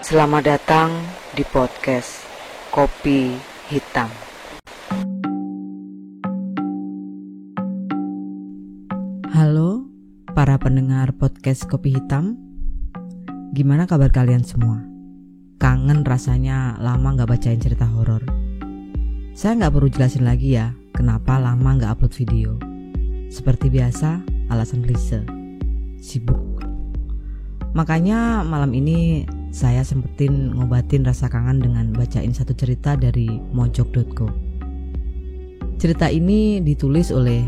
Selamat datang di podcast Kopi Hitam. Halo para pendengar podcast Kopi Hitam. Gimana kabar kalian semua? Kangen rasanya lama gak bacain cerita horor. Saya gak perlu jelasin lagi ya kenapa lama gak upload video. Seperti biasa, alasan klise, sibuk. Makanya malam ini saya sempetin ngobatin rasa kangen dengan bacain satu cerita dari mojok.co. Cerita ini ditulis oleh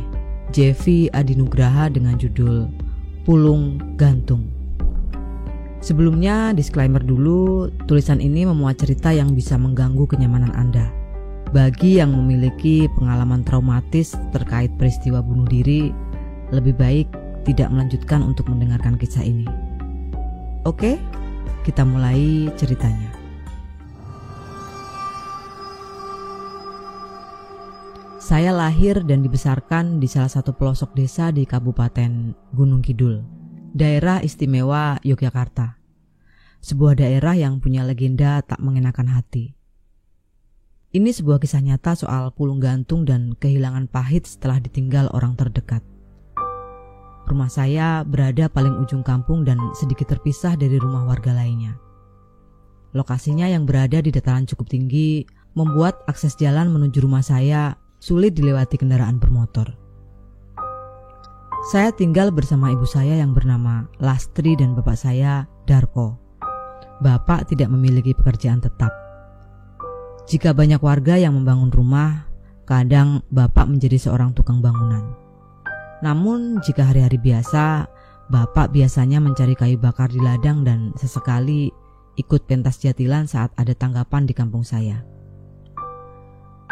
Jevi Adinugraha dengan judul Pulung Gantung. Sebelumnya disclaimer dulu, tulisan ini memuat cerita yang bisa mengganggu kenyamanan Anda. Bagi yang memiliki pengalaman traumatis terkait peristiwa bunuh diri, lebih baik tidak melanjutkan untuk mendengarkan kisah ini. Oke? Kita mulai ceritanya. Saya lahir dan dibesarkan di salah satu pelosok desa di Kabupaten Gunung Kidul, Daerah Istimewa Yogyakarta. Sebuah daerah yang punya legenda tak mengenakan hati. Ini sebuah kisah nyata soal pulung gantung dan kehilangan pahit setelah ditinggal orang terdekat. Rumah saya berada paling ujung kampung dan sedikit terpisah dari rumah warga lainnya. Lokasinya yang berada di dataran cukup tinggi membuat akses jalan menuju rumah saya sulit dilewati kendaraan bermotor. Saya tinggal bersama ibu saya yang bernama Lastri dan bapak saya Darko. Bapak tidak memiliki pekerjaan tetap. Jika banyak warga yang membangun rumah, kadang bapak menjadi seorang tukang bangunan. Namun jika hari-hari biasa, bapak biasanya mencari kayu bakar di ladang dan sesekali ikut pentas jatilan saat ada tanggapan di kampung saya.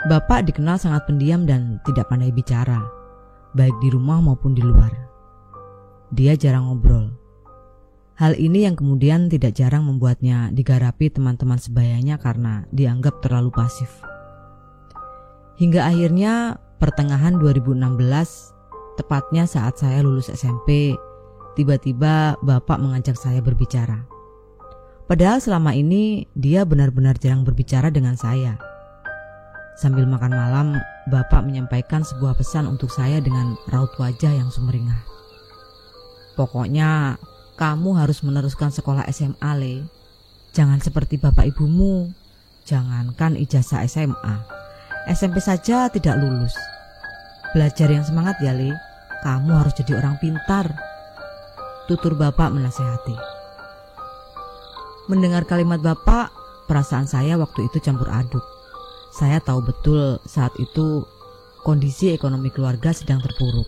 Bapak dikenal sangat pendiam dan tidak pandai bicara, baik di rumah maupun di luar. Dia jarang ngobrol. Hal ini yang kemudian tidak jarang membuatnya digarapi teman-teman sebayanya karena dianggap terlalu pasif. Hingga akhirnya pertengahan 2016, tepatnya saat saya lulus SMP, tiba-tiba bapak mengajak saya berbicara. Padahal selama ini dia benar-benar jarang berbicara dengan saya. Sambil makan malam, bapak menyampaikan sebuah pesan untuk saya dengan raut wajah yang sumringah. Pokoknya kamu harus meneruskan sekolah SMA, Le. Jangan seperti bapak ibumu. Jangankan ijazah SMA, SMP saja tidak lulus. Belajar yang semangat ya, Le. Kamu harus jadi orang pintar, tutur bapak menasehati. Mendengar kalimat bapak, perasaan saya waktu itu campur aduk. Saya tahu betul saat itu kondisi ekonomi keluarga sedang terpuruk.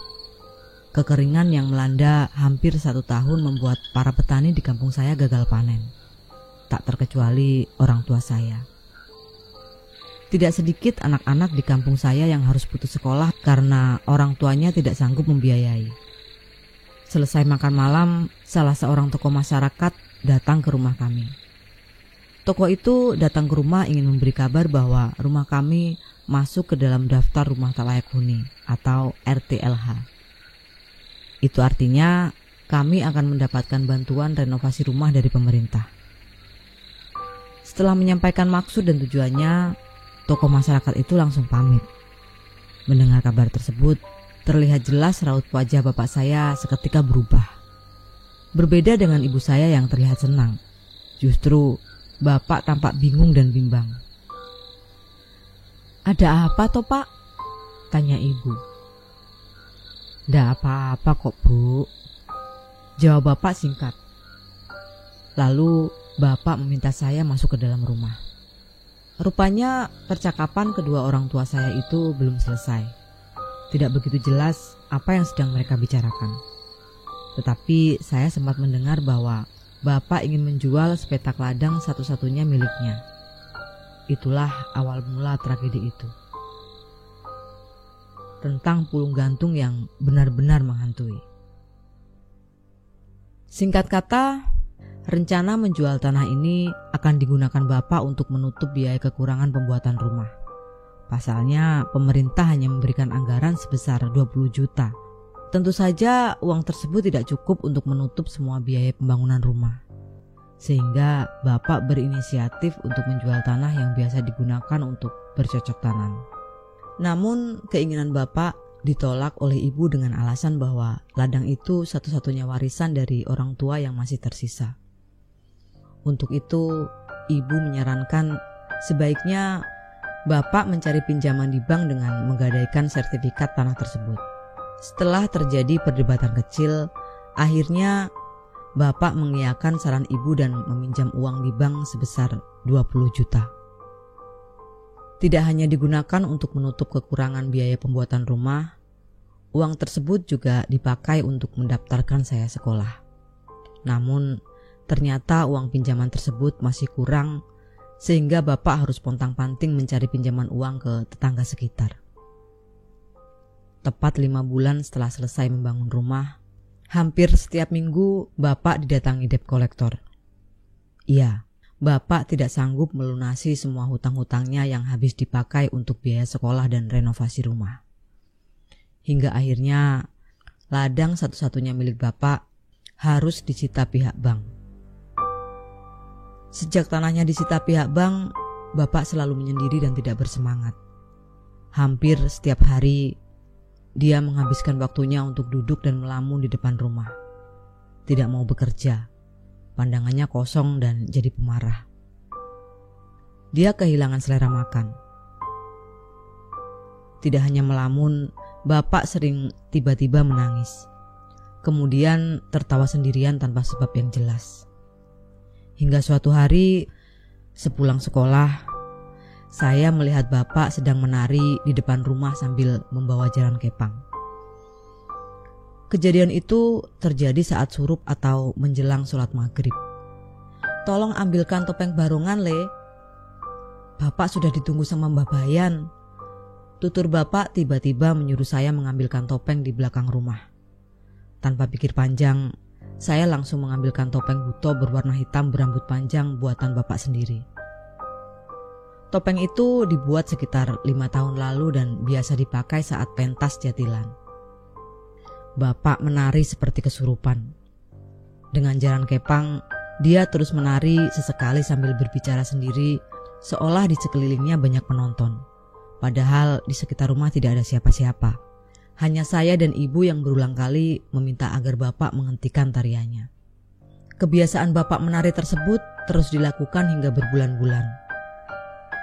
Kekeringan yang melanda hampir 1 tahun membuat para petani di kampung saya gagal panen. Tak terkecuali orang tua saya. Tidak sedikit anak-anak di kampung saya yang harus putus sekolah karena orang tuanya tidak sanggup membiayai. Selesai makan malam, salah seorang tokoh masyarakat datang ke rumah kami. Tokoh itu datang ke rumah ingin memberi kabar bahwa rumah kami masuk ke dalam daftar rumah tak layak huni atau RTLH. Itu artinya kami akan mendapatkan bantuan renovasi rumah dari pemerintah. Setelah menyampaikan maksud dan tujuannya, tokoh masyarakat itu langsung pamit. Mendengar kabar tersebut, terlihat jelas raut wajah bapak saya seketika berubah. Berbeda dengan ibu saya yang terlihat senang. Justru bapak tampak bingung dan bimbang. "Ada apa toh, Pak?" tanya ibu. "Ndak apa-apa kok, Bu," jawab bapak singkat. Lalu bapak meminta saya masuk ke dalam rumah. Rupanya percakapan kedua orang tua saya itu belum selesai. Tidak begitu jelas apa yang sedang mereka bicarakan. Tetapi saya sempat mendengar bahwa bapak ingin menjual sepetak ladang satu-satunya miliknya. Itulah awal mula tragedi itu. Tentang pulung gantung yang benar-benar menghantui. Singkat kata, rencana menjual tanah ini akan digunakan bapak untuk menutup biaya kekurangan pembuatan rumah. Pasalnya, pemerintah hanya memberikan anggaran sebesar 20 juta. Tentu saja uang tersebut tidak cukup untuk menutup semua biaya pembangunan rumah. sehingga bapak berinisiatif untuk menjual tanah yang biasa digunakan untuk bercocok tanam. Namun keinginan bapak ditolak oleh ibu dengan alasan bahwa ladang itu satu-satunya warisan dari orang tua yang masih tersisa. Untuk itu, ibu menyarankan sebaiknya bapak mencari pinjaman di bank dengan menggadaikan sertifikat tanah tersebut. Setelah terjadi perdebatan kecil, akhirnya bapak mengiyakan saran ibu dan meminjam uang di bank sebesar 20 juta. Tidak hanya digunakan untuk menutup kekurangan biaya pembuatan rumah, uang tersebut juga dipakai untuk mendaftarkan saya sekolah. Namun, ternyata uang pinjaman tersebut masih kurang, sehingga bapak harus pontang-panting mencari pinjaman uang ke tetangga sekitar. Tepat 5 bulan setelah selesai membangun rumah, hampir setiap minggu bapak didatangi debt collector. Iya, bapak tidak sanggup melunasi semua hutang-hutangnya yang habis dipakai untuk biaya sekolah dan renovasi rumah. Hingga akhirnya ladang satu-satunya milik bapak harus disita pihak bank. Sejak tanahnya disita pihak bank, bapak selalu menyendiri dan tidak bersemangat. Hampir setiap hari dia menghabiskan waktunya untuk duduk dan melamun di depan rumah. Tidak mau bekerja. Pandangannya kosong dan jadi pemarah. Dia kehilangan selera makan. Tidak hanya melamun, bapak sering tiba-tiba menangis. Kemudian tertawa sendirian tanpa sebab yang jelas. Hingga suatu hari, sepulang sekolah, saya melihat bapak sedang menari di depan rumah sambil membawa jaran kepang. Kejadian itu terjadi saat surup atau menjelang sholat maghrib. "Tolong ambilkan topeng barongan, Le. Bapak sudah ditunggu sama Mbak Bayan." Tutur bapak tiba-tiba menyuruh saya mengambilkan topeng di belakang rumah. Tanpa pikir panjang, saya langsung mengambilkan topeng buto berwarna hitam berambut panjang buatan bapak sendiri. Topeng itu dibuat sekitar 5 tahun lalu dan biasa dipakai saat pentas jatilan. Bapak menari seperti kesurupan. Dengan jaran kepang, dia terus menari sesekali sambil berbicara sendiri, seolah di sekelilingnya banyak penonton. Padahal di sekitar rumah tidak ada siapa-siapa. Hanya saya dan ibu yang berulang kali meminta agar bapak menghentikan tariannya. Kebiasaan bapak menari tersebut terus dilakukan hingga berbulan-bulan.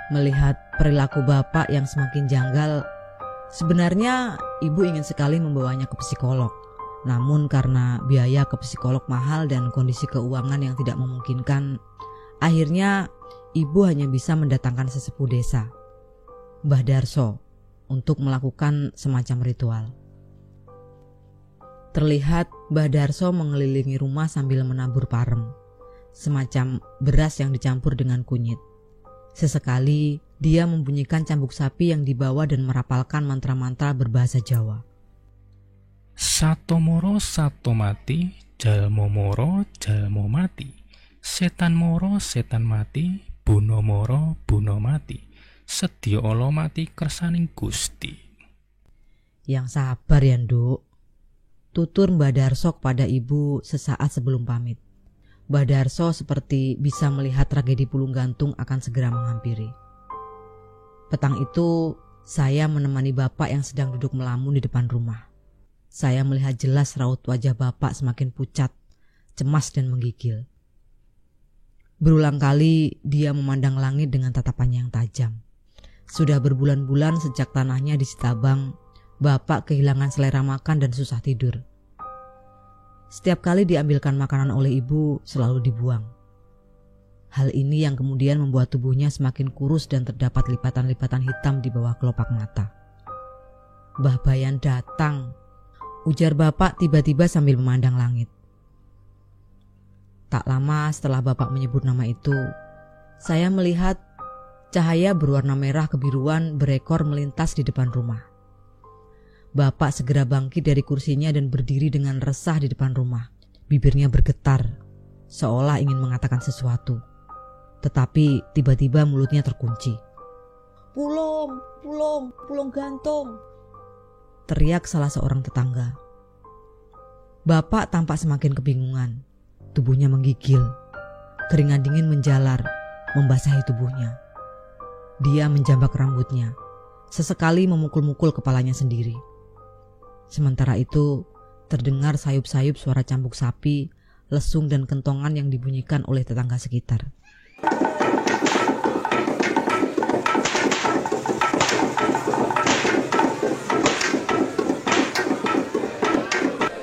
Melihat perilaku bapak yang semakin janggal, sebenarnya ibu ingin sekali membawanya ke psikolog. Namun karena biaya ke psikolog mahal dan kondisi keuangan yang tidak memungkinkan, akhirnya ibu hanya bisa mendatangkan sesepuh desa, Mbah Darso, untuk melakukan semacam ritual. Terlihat Mbah Darso mengelilingi rumah sambil menabur parem, semacam beras yang dicampur dengan kunyit. Sesekali dia membunyikan cambuk sapi yang dibawa dan merapalkan mantra-mantra berbahasa Jawa. "Sato moro sato mati, jalmo moro jalmo mati. Setan moro setan mati, buno moro buno mati. Sedya ala mati kersaning Gusti." "Yang sabar ya, Nduk," tutur Mbah Darso kepada ibu sesaat sebelum pamit. Mbah Darso seperti bisa melihat tragedi pulung gantung akan segera menghampiri. Petang itu, saya menemani bapak yang sedang duduk melamun di depan rumah. Saya melihat jelas raut wajah bapak semakin pucat, cemas dan menggigil. Berulang kali dia memandang langit dengan tatapannya yang tajam. Sudah berbulan-bulan sejak tanahnya disita bank, bapak kehilangan selera makan dan susah tidur. Setiap kali diambilkan makanan oleh ibu, selalu dibuang. Hal ini yang kemudian membuat tubuhnya semakin kurus dan terdapat lipatan-lipatan hitam di bawah kelopak mata. "Mbah Bayan datang," ujar bapak tiba-tiba sambil memandang langit. Tak lama setelah bapak menyebut nama itu, saya melihat cahaya berwarna merah kebiruan berekor melintas di depan rumah. Bapak segera bangkit dari kursinya dan berdiri dengan resah di depan rumah. Bibirnya bergetar, seolah ingin mengatakan sesuatu. Tetapi tiba-tiba mulutnya terkunci. Pulung gantung," teriak salah seorang tetangga. Bapak tampak semakin kebingungan. Tubuhnya menggigil. Keringat dingin menjalar, membasahi tubuhnya. Dia menjambak rambutnya, sesekali memukul-mukul kepalanya sendiri. Sementara itu, terdengar sayup-sayup suara cambuk sapi, lesung dan kentongan yang dibunyikan oleh tetangga sekitar.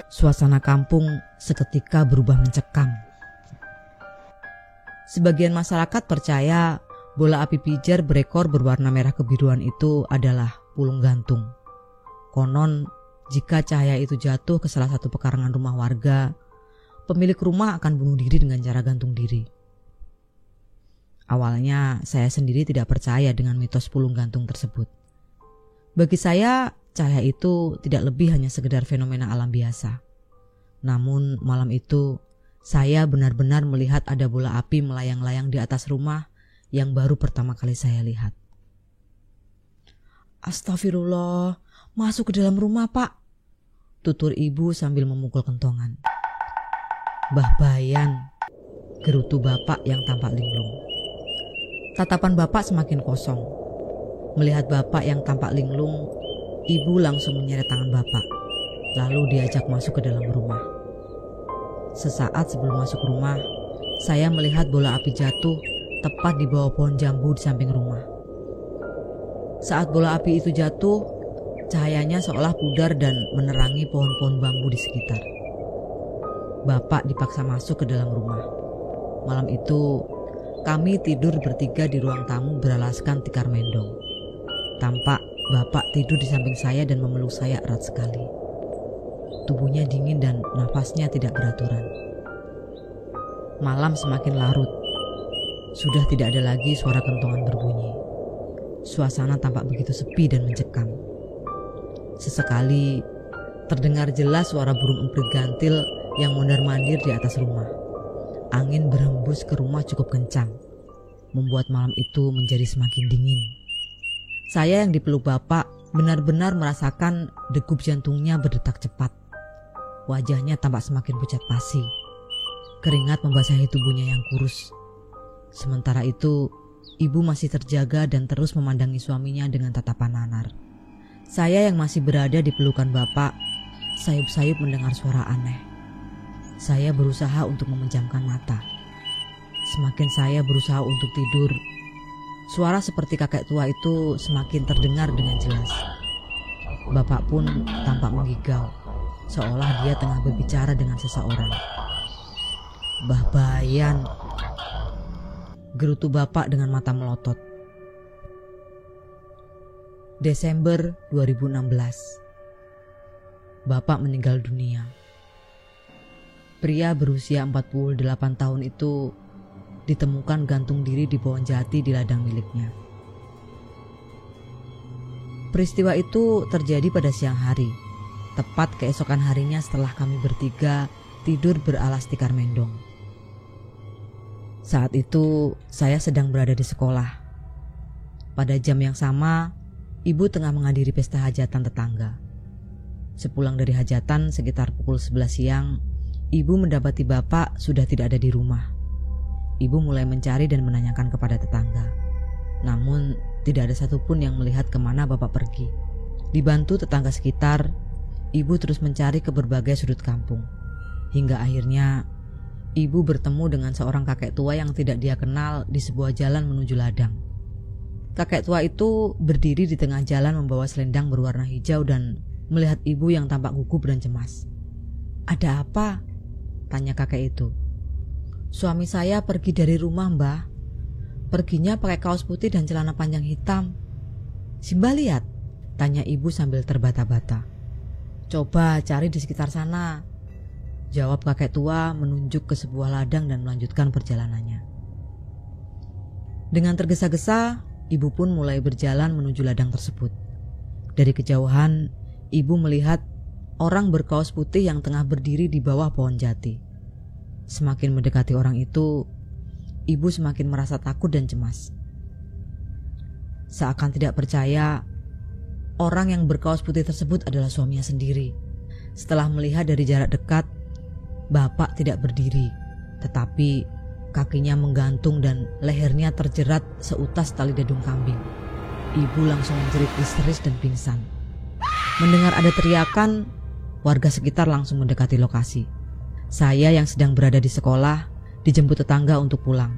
Suasana kampung seketika berubah mencekam. Sebagian masyarakat percaya bola api pijar berekor berwarna merah kebiruan itu adalah pulung gantung. Konon, jika cahaya itu jatuh ke salah satu pekarangan rumah warga, pemilik rumah akan bunuh diri dengan cara gantung diri. Awalnya saya sendiri tidak percaya dengan mitos pulung gantung tersebut. Bagi saya, cahaya itu tidak lebih hanya sekedar fenomena alam biasa. Namun malam itu, saya benar-benar melihat ada bola api melayang-layang di atas rumah yang baru pertama kali saya lihat. Astagfirullah, masuk ke dalam rumah, Pak, tutur ibu sambil memukul kentongan. Bah Bayan, gerutu bapak yang tampak linglung. Tatapan bapak semakin kosong. Melihat bapak yang tampak linglung, ibu langsung menyeret tangan bapak, lalu diajak masuk ke dalam rumah. Sesaat sebelum masuk rumah, saya melihat bola api jatuh tepat di bawah pohon jambu di samping rumah. Saat bola api itu jatuh, cahayanya seolah pudar dan menerangi pohon-pohon bambu di sekitar. Bapak dipaksa masuk ke dalam rumah. Malam itu, kami tidur bertiga di ruang tamu beralaskan tikar mendong. Tampak bapak tidur di samping saya dan memeluk saya erat sekali. Tubuhnya dingin dan nafasnya tidak beraturan. Malam semakin larut. Sudah tidak ada lagi suara kentongan berbunyi. Suasana tampak begitu sepi dan mencekam. Sesekali terdengar jelas suara burung emprit gantil yang mondar-mandir di atas rumah. Angin berhembus ke rumah cukup kencang, membuat malam itu menjadi semakin dingin. Saya yang dipeluk bapak benar-benar merasakan degup jantungnya berdetak cepat. Wajahnya tampak semakin pucat pasi. Keringat membasahi tubuhnya yang kurus. Sementara itu, ibu masih terjaga dan terus memandangi suaminya dengan tatapan nanar. Saya yang masih berada di pelukan bapak, sayup-sayup mendengar suara aneh. Saya berusaha untuk memejamkan mata. Semakin saya berusaha untuk tidur, suara seperti kakek tua itu semakin terdengar dengan jelas. Bapak pun tampak menggigau, seolah dia tengah berbicara dengan seseorang. Bah Bayan, gerutu bapak dengan mata melotot. Desember 2016. Bapak meninggal dunia. Pria berusia 48 tahun itu ditemukan gantung diri di pohon jati di ladang miliknya. Peristiwa itu terjadi pada siang hari, tepat keesokan harinya setelah kami bertiga tidur beralas tikar mendong. Saat itu saya sedang berada di sekolah. Pada jam yang sama, ibu tengah menghadiri pesta hajatan tetangga. Sepulang dari hajatan sekitar pukul 11 siang, ibu mendapati bapak sudah tidak ada di rumah. Ibu mulai mencari dan menanyakan kepada tetangga. Namun tidak ada satupun yang melihat kemana bapak pergi. Dibantu tetangga sekitar, ibu terus mencari ke berbagai sudut kampung. Hingga akhirnya ibu bertemu dengan seorang kakek tua yang tidak dia kenal di sebuah jalan menuju ladang. Kakek tua itu berdiri di tengah jalan membawa selendang berwarna hijau dan melihat ibu yang tampak gugup dan cemas. "Ada apa?" tanya kakek itu. "Suami saya pergi dari rumah, Mbah. Perginya pakai kaos putih dan celana panjang hitam." "Simba lihat?" tanya ibu sambil terbata-bata. "Coba cari di sekitar sana," jawab kakek tua menunjuk ke sebuah ladang dan melanjutkan perjalanannya. Dengan tergesa-gesa, ibu pun mulai berjalan menuju ladang tersebut. Dari kejauhan, ibu melihat orang berkaos putih yang tengah berdiri di bawah pohon jati. Semakin mendekati orang itu, ibu semakin merasa takut dan cemas. Seakan tidak percaya, orang yang berkaos putih tersebut adalah suaminya sendiri. Setelah melihat dari jarak dekat, bapak tidak berdiri, tetapi kakinya menggantung dan lehernya terjerat seutas tali dadung kambing. Ibu langsung menjerit histeris dan pingsan. Mendengar ada teriakan, warga sekitar langsung mendekati lokasi. Saya yang sedang berada di sekolah dijemput tetangga untuk pulang.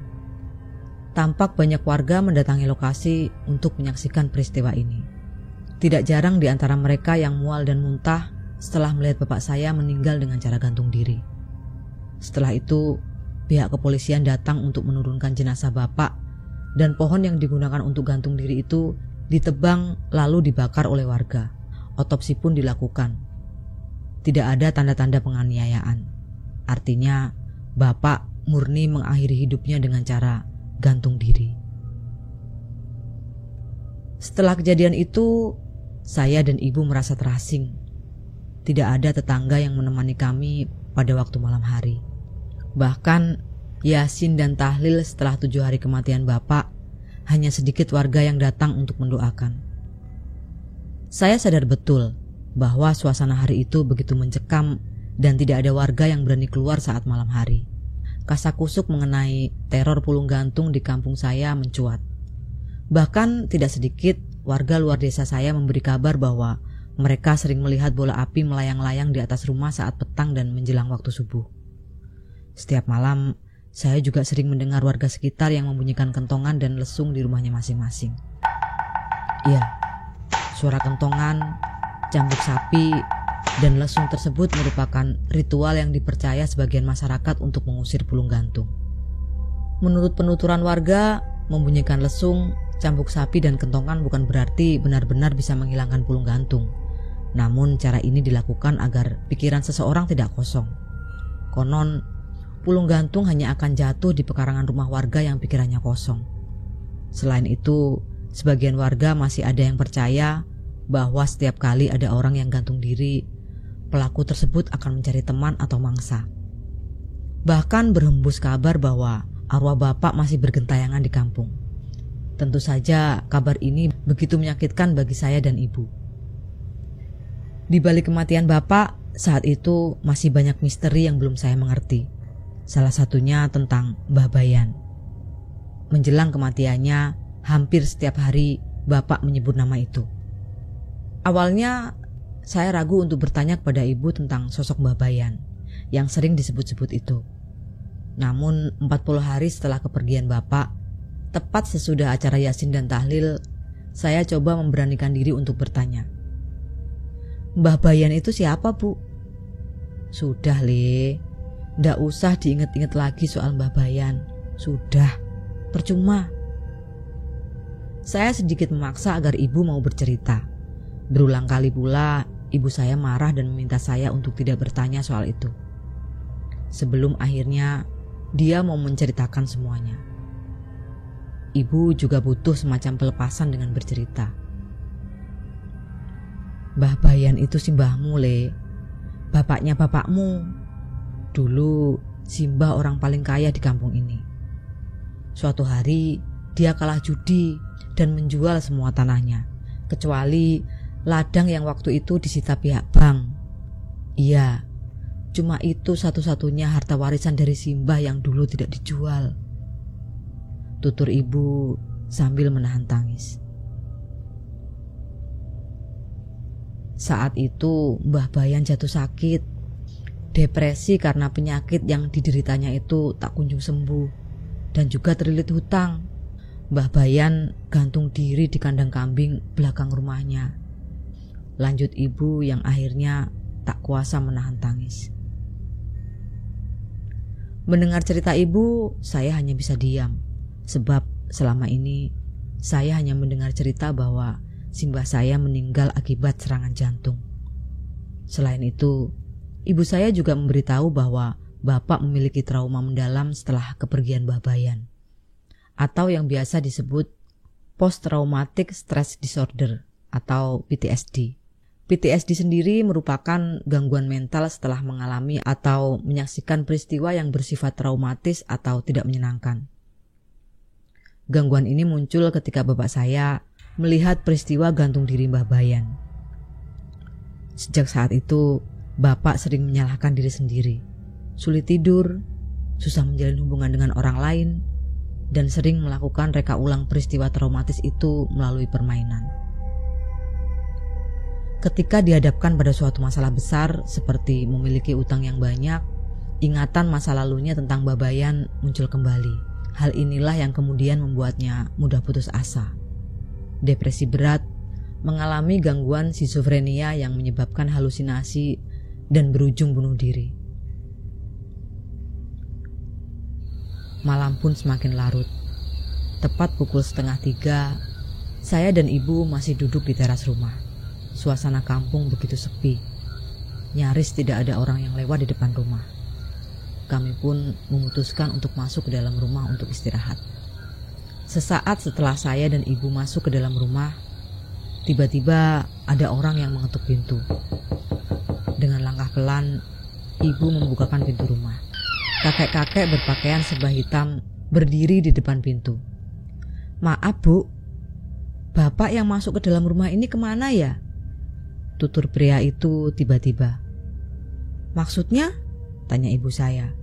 Tampak banyak warga mendatangi lokasi untuk menyaksikan peristiwa ini. Tidak jarang di antara mereka yang mual dan muntah setelah melihat bapak saya meninggal dengan cara gantung diri. Setelah itu, pihak kepolisian datang untuk menurunkan jenazah bapak dan pohon yang digunakan untuk gantung diri itu ditebang lalu dibakar oleh warga. Otopsi pun dilakukan. Tidak ada tanda-tanda penganiayaan. Artinya, bapak murni mengakhiri hidupnya dengan cara gantung diri. Setelah kejadian itu, saya dan ibu merasa terasing. Tidak ada tetangga yang menemani kami pada waktu malam hari. Bahkan Yasin dan tahlil setelah 7 hari kematian bapak, hanya sedikit warga yang datang untuk mendoakan. Saya sadar betul bahwa suasana hari itu begitu mencekam dan tidak ada warga yang berani keluar saat malam hari. Kasakusuk mengenai teror pulung gantung di kampung saya mencuat. Bahkan tidak sedikit warga luar desa saya memberi kabar bahwa mereka sering melihat bola api melayang-layang di atas rumah saat petang dan menjelang waktu subuh. Setiap malam, saya juga sering mendengar warga sekitar yang membunyikan kentongan dan lesung di rumahnya masing-masing. Iya, suara kentongan, cambuk sapi, dan lesung tersebut merupakan ritual yang dipercaya sebagian masyarakat untuk mengusir pulung gantung. Menurut penuturan warga, membunyikan lesung, cambuk sapi, dan kentongan bukan berarti benar-benar bisa menghilangkan pulung gantung. Namun cara ini dilakukan agar pikiran seseorang tidak kosong. Konon, pulung gantung hanya akan jatuh di pekarangan rumah warga yang pikirannya kosong. Selain itu, sebagian warga masih ada yang percaya bahwa setiap kali ada orang yang gantung diri, pelaku tersebut akan mencari teman atau mangsa. Bahkan berhembus kabar bahwa arwah bapak masih bergentayangan di kampung. Tentu saja kabar ini begitu menyakitkan bagi saya dan ibu. Di balik kematian bapak, saat itu masih banyak misteri yang belum saya mengerti. Salah satunya tentang Mbah Bayan. Menjelang kematiannya, hampir setiap hari bapak menyebut nama itu. Awalnya saya ragu untuk bertanya kepada ibu tentang sosok Mbah Bayan yang sering disebut-sebut itu. Namun 40 hari setelah kepergian bapak, tepat sesudah acara Yasin dan tahlil, saya coba memberanikan diri untuk bertanya. Mbah Bayan itu siapa, Bu? Sudah, Le. Nggak usah diinget-inget lagi soal Mbah Bayan. Sudah, percuma. Saya sedikit memaksa agar ibu mau bercerita. Berulang kali pula ibu saya marah dan meminta saya untuk tidak bertanya soal itu. Sebelum akhirnya dia mau menceritakan semuanya. Ibu juga butuh semacam pelepasan dengan bercerita. Mbah Bayan itu si mbahmu, Le. Bapaknya bapakmu. Dulu si mbah orang paling kaya di kampung ini. Suatu hari dia kalah judi dan menjual semua tanahnya, kecuali ladang yang waktu itu disita pihak bank. Iya, cuma itu satu-satunya harta warisan dari Simbah yang dulu tidak dijual. Tutur ibu sambil menahan tangis. Saat itu Mbah Bayan jatuh sakit, depresi karena penyakit yang dideritanya itu tak kunjung sembuh, dan juga terlilit hutang. Mbah Bayan gantung diri di kandang kambing belakang rumahnya. Lanjut ibu yang akhirnya tak kuasa menahan tangis. Mendengar cerita ibu, saya hanya bisa diam. Sebab selama ini saya hanya mendengar cerita bahwa simbah saya meninggal akibat serangan jantung. Selain itu, ibu saya juga memberitahu bahwa bapak memiliki trauma mendalam setelah kepergian Mbah Bayan, atau yang biasa disebut Post Traumatic Stress Disorder atau PTSD. PTSD sendiri merupakan gangguan mental setelah mengalami atau menyaksikan peristiwa yang bersifat traumatis atau tidak menyenangkan. Gangguan ini muncul ketika bapak saya melihat peristiwa gantung diri Mbah Bayan. Sejak saat itu, bapak sering menyalahkan diri sendiri. Sulit tidur, susah menjalin hubungan dengan orang lain, dan sering melakukan reka ulang peristiwa traumatis itu melalui permainan. Ketika dihadapkan pada suatu masalah besar seperti memiliki utang yang banyak, ingatan masa lalunya tentang Babayan muncul kembali. Hal inilah yang kemudian membuatnya mudah putus asa. Depresi berat, mengalami gangguan skizofrenia yang menyebabkan halusinasi dan berujung bunuh diri. Malam pun semakin larut. Tepat pukul 2:30, saya dan ibu masih duduk di teras rumah. Suasana kampung begitu sepi. Nyaris tidak ada orang yang lewat di depan rumah. Kami pun memutuskan untuk masuk ke dalam rumah untuk istirahat. Sesaat setelah saya dan ibu masuk ke dalam rumah, tiba-tiba ada orang yang mengetuk pintu. Dengan langkah pelan, ibu membukakan pintu rumah. Kakek-kakek berpakaian serba hitam berdiri di depan pintu. "Maaf bu, bapak yang masuk ke dalam rumah ini kemana ya?" tutur pria itu tiba-tiba. "Maksudnya?" tanya ibu saya.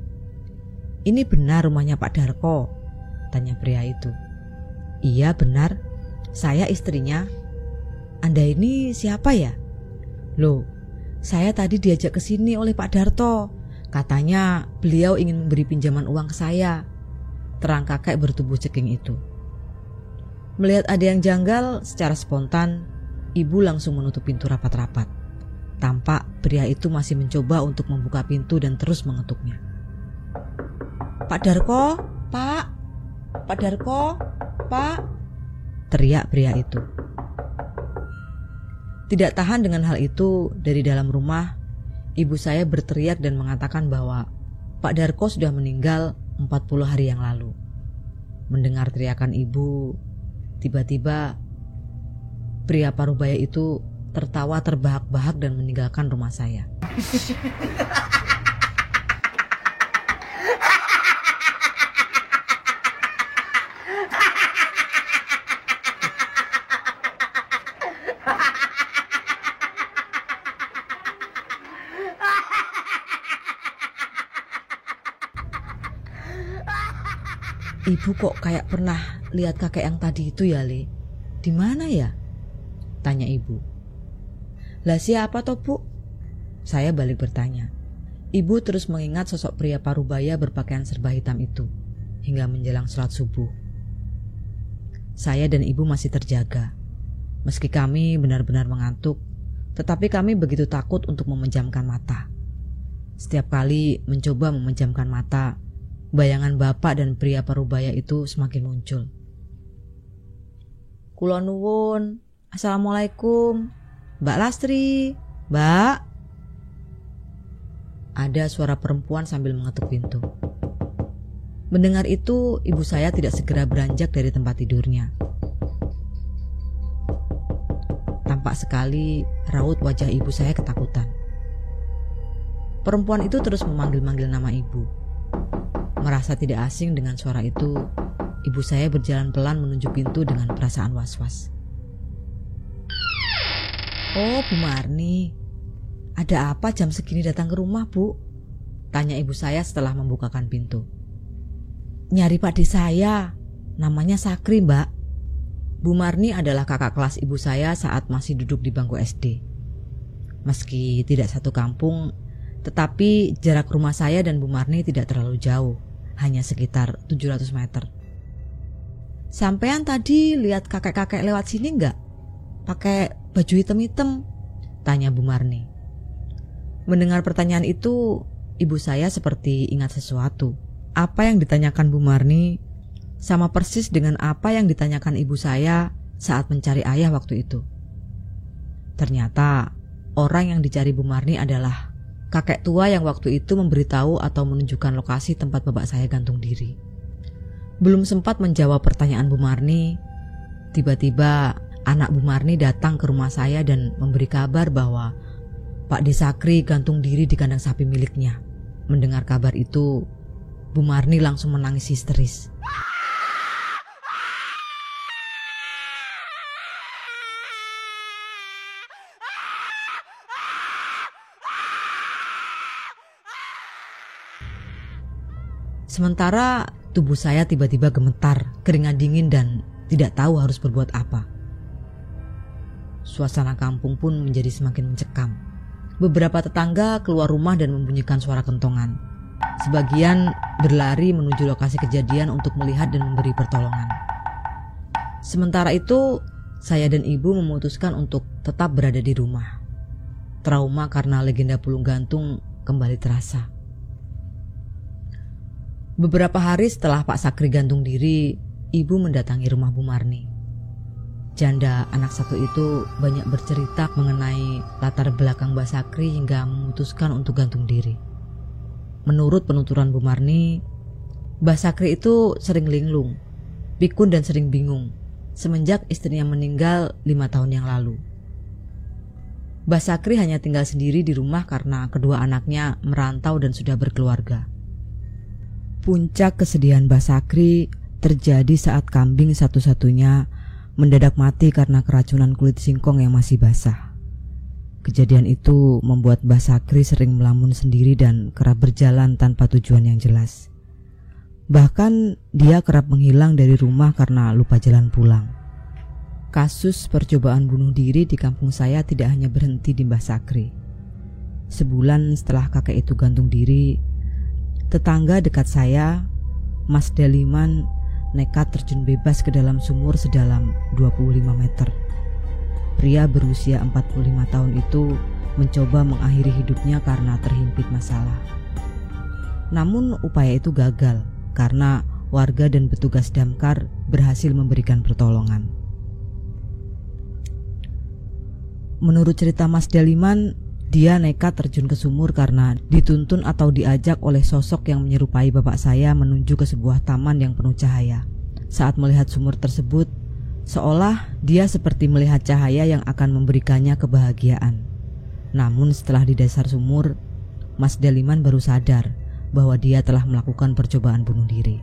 "Ini benar rumahnya Pak Darko?" tanya pria itu. "Iya benar, saya istrinya." "Anda ini siapa ya?" "Loh, saya tadi diajak ke sini oleh Pak Darto. Katanya beliau ingin memberi pinjaman uang ke saya," terang kakek bertubuh ceking itu. Melihat ada yang janggal, secara spontan ibu langsung menutup pintu rapat-rapat. Tampak pria itu masih mencoba untuk membuka pintu dan terus mengetuknya. "Pak Darko, Pak! Pak Darko, Pak!" teriak pria itu. Tidak tahan dengan hal itu, dari dalam rumah ibu saya berteriak dan mengatakan bahwa Pak Darko sudah meninggal 40 hari yang lalu. Mendengar teriakan ibu, tiba-tiba pria parubaya itu tertawa terbahak-bahak dan meninggalkan rumah saya. "Ibu kok kayak pernah lihat kakek yang tadi itu ya, Le? Di mana ya?" tanya ibu. "Lah siapa toh, Bu?" saya balik bertanya. Ibu terus mengingat sosok pria parubaya berpakaian serba hitam itu hingga menjelang sholat subuh. Saya dan ibu masih terjaga. Meski kami benar-benar mengantuk, tetapi kami begitu takut untuk memejamkan mata. Setiap kali mencoba memejamkan mata, bayangan bapak dan pria parubaya itu semakin muncul. "Kula nuwun, Assalamualaikum, Mbak Lastri, Mbak." Ada suara perempuan sambil mengetuk pintu. Mendengar itu, ibu saya tidak segera beranjak dari tempat tidurnya. Tampak sekali raut wajah ibu saya ketakutan. Perempuan itu terus memanggil-manggil nama ibu. Merasa tidak asing dengan suara itu, ibu saya berjalan pelan menuju pintu dengan perasaan was-was. "Oh, Bu Marni, ada apa jam segini datang ke rumah, Bu?" tanya ibu saya setelah membukakan pintu. "Nyari Pak D saya, namanya Sakri, Mbak." Bu Marni adalah kakak kelas ibu saya saat masih duduk di bangku SD. Meski tidak satu kampung, tetapi jarak rumah saya dan Bu Marni tidak terlalu jauh, hanya sekitar 700 meter. "Sampean tadi lihat kakek-kakek lewat sini enggak? Pakai baju hitam-hitam?" tanya Bu Marni. Mendengar pertanyaan itu, ibu saya seperti ingat sesuatu. Apa yang ditanyakan Bu Marni sama persis dengan apa yang ditanyakan ibu saya saat mencari ayah waktu itu. Ternyata orang yang dicari Bu Marni adalah kakek tua yang waktu itu memberitahu atau menunjukkan lokasi tempat bapak saya gantung diri. Belum sempat menjawab pertanyaan Bu Marni, tiba-tiba anak Bu Marni datang ke rumah saya dan memberi kabar bahwa Pak D Sakri gantung diri di kandang sapi miliknya. Mendengar kabar itu, Bu Marni langsung menangis histeris. Sementara tubuh saya tiba-tiba gemetar, keringat dingin dan tidak tahu harus berbuat apa. Suasana kampung pun menjadi semakin mencekam. Beberapa tetangga keluar rumah dan membunyikan suara kentongan. Sebagian berlari menuju lokasi kejadian untuk melihat dan memberi pertolongan. Sementara itu, saya dan ibu memutuskan untuk tetap berada di rumah. Trauma karena legenda pulung gantung kembali terasa. Beberapa hari setelah Pak Sakri gantung diri, ibu mendatangi rumah Bu Marni. Janda anak satu itu banyak bercerita mengenai latar belakang Mbak Sakri hingga memutuskan untuk gantung diri. Menurut penuturan Bu Marni, Mbak Sakri itu sering linglung, pikun dan sering bingung semenjak istrinya meninggal 5 tahun yang lalu. Mbak Sakri hanya tinggal sendiri di rumah karena kedua anaknya merantau dan sudah berkeluarga. Puncak kesedihan Mbak Sakri terjadi saat kambing satu-satunya mendadak mati karena keracunan kulit singkong yang masih basah. Kejadian itu membuat Mbak Sakri sering melamun sendiri dan kerap berjalan tanpa tujuan yang jelas. Bahkan dia kerap menghilang dari rumah karena lupa jalan pulang. Kasus percobaan bunuh diri di kampung saya tidak hanya berhenti di Mbah Sakri. Sebulan setelah kakek itu gantung diri, tetangga dekat saya, Mas Daliman, nekat terjun bebas ke dalam sumur sedalam 25 meter. Pria berusia 45 tahun itu mencoba mengakhiri hidupnya karena terhimpit masalah. Namun upaya itu gagal karena warga dan petugas damkar berhasil memberikan pertolongan. Menurut cerita Mas Daliman, dia nekat terjun ke sumur karena dituntun atau diajak oleh sosok yang menyerupai bapak saya menuju ke sebuah taman yang penuh cahaya. Saat melihat sumur tersebut, seolah dia seperti melihat cahaya yang akan memberikannya kebahagiaan. Namun setelah di dasar sumur, Mas Daliman baru sadar bahwa dia telah melakukan percobaan bunuh diri.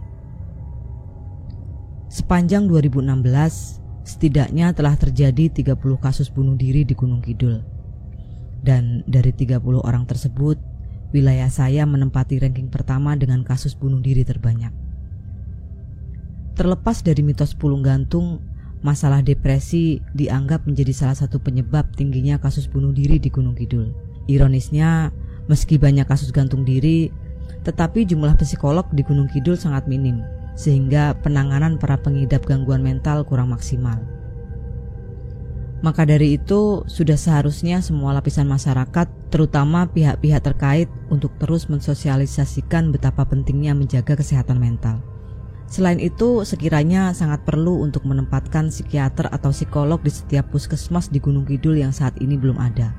Sepanjang 2016, setidaknya telah terjadi 30 kasus bunuh diri di Gunung Kidul. Dan dari 30 orang tersebut, wilayah saya menempati ranking pertama dengan kasus bunuh diri terbanyak. Terlepas dari mitos pulung gantung, masalah depresi dianggap menjadi salah satu penyebab tingginya kasus bunuh diri di Gunung Kidul. Ironisnya, meski banyak kasus gantung diri, tetapi jumlah psikolog di Gunung Kidul sangat minim, sehingga penanganan para pengidap gangguan mental kurang maksimal. Maka dari itu, sudah seharusnya semua lapisan masyarakat, terutama pihak-pihak terkait, untuk terus mensosialisasikan betapa pentingnya menjaga kesehatan mental. Selain itu, sekiranya sangat perlu untuk menempatkan psikiater atau psikolog di setiap puskesmas di Gunung Kidul yang saat ini belum ada.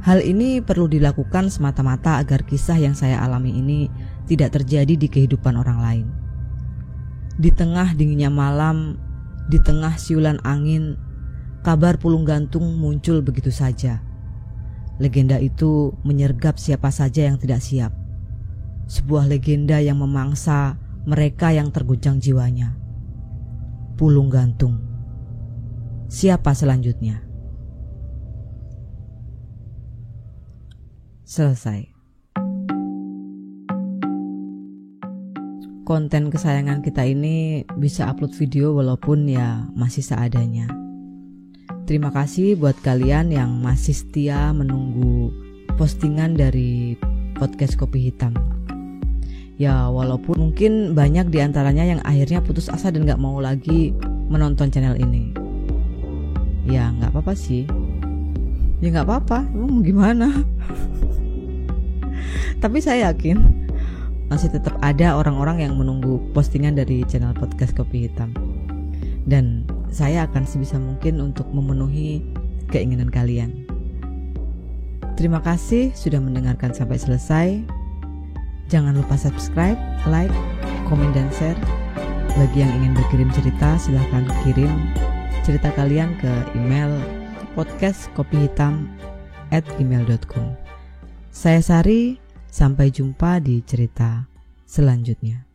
Hal ini perlu dilakukan semata-mata agar kisah yang saya alami ini tidak terjadi di kehidupan orang lain. Di tengah dinginnya malam, di tengah siulan angin, kabar pulung gantung muncul begitu saja. Legenda itu menyergap siapa saja yang tidak siap. Sebuah legenda yang memangsa mereka yang terguncang jiwanya. Pulung gantung. Siapa selanjutnya? Selesai. Konten kesayangan kita ini bisa upload video walaupun ya masih seadanya. Terima kasih buat kalian yang masih setia menunggu postingan dari podcast Kopi Hitam. Ya walaupun mungkin banyak diantaranya yang akhirnya putus asa dan gak mau lagi menonton channel ini. Ya gak apa-apa sih. Ya gak apa-apa, mau gimana? Tapi saya yakin masih tetap ada orang-orang yang menunggu postingan dari channel podcast Kopi Hitam. Dan saya akan sebisa mungkin untuk memenuhi keinginan kalian. Terima kasih sudah mendengarkan sampai selesai. Jangan lupa subscribe, like, komen, dan share. Bagi yang ingin berkirim cerita, silahkan kirim cerita kalian ke email podcastkopihhitam@gmail.com. Saya Sari, sampai jumpa di cerita selanjutnya.